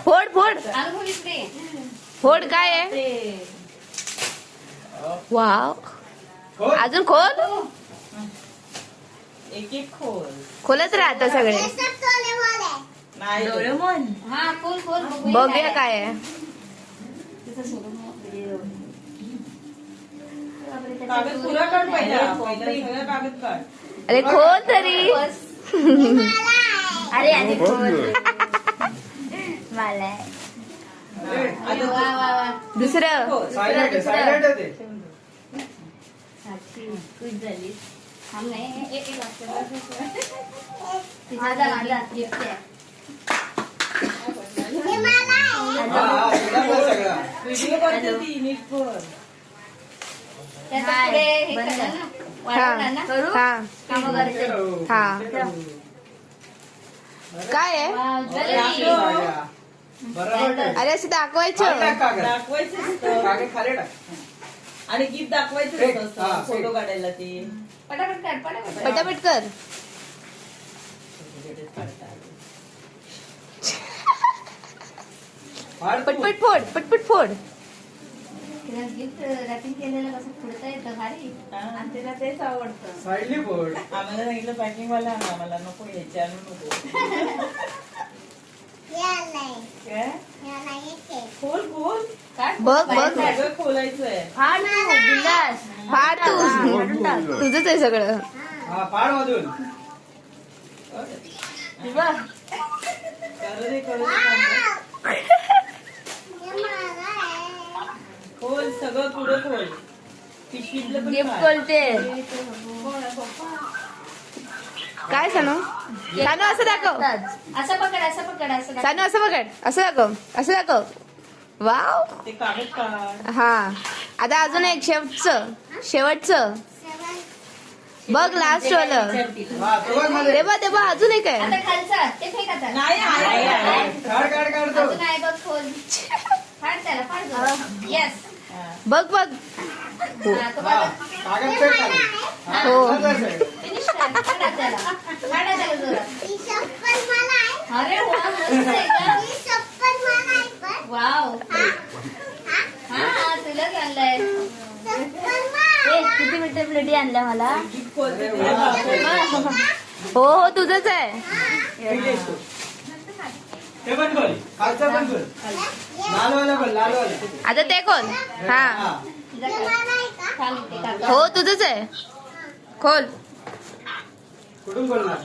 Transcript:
फोड फोड फोड काय आहे. वाव. अजून खोल. एक एक खोल. खोलत राहता सगळे. बघूया काय आहे. कागद पुरा काढ पहिला सगळं कागद काढ. अरे खोल तरी. अरे आधी खोल. मला दुसरं. काय आहे. अरे असं दाखवायचं. आणि गीत दाखवायचं फोटो काढायला ते पटापट कर. पटपट फोड पटपट फोड. गिफ्ट रॅपिंग केलेलं कसं पुढता येतं भारी. आणि तिला तेच आवडतं. आम्हाला सांगितलं पॅकिंग वाला आम्हाला नको यायचे आणू नको. खोल खोल बघ बघ. सगळं खोलायचंय. फाड तू. तुझंच आहे सगळं. खोल सगळं पुढं खोल. पिशवीतलं पण गिफ्ट काढ. खोलते. काय सानू. सानू असं दाखव. असं पकड असं पकड असं सानू असं बघ. असं दाखव. असं दाखव. वाव. ते कागद काढ. हा. आता अजून एक शेवटचं बघ. लास्ट वालं. ते बघ अजून एक आहे. आता खालचं ते फेक आता. नाही आहे. अजून आहे बघ खोल. फाड त्याला फाड. येस. बघ बघ. हो. फिनिश कर. फाडा त्याला. फाडा त्याला जोरात. अरे वा मस्त आहे का. वाव. हा तुला आणलंय. किती मिनिटं प्लेटी आणल्या मला. गीत खोलते ते. हो हो तुझंच आहे. आता ते कोण. हा हो तुझंच आहे. खोल. कुठून बोलणार.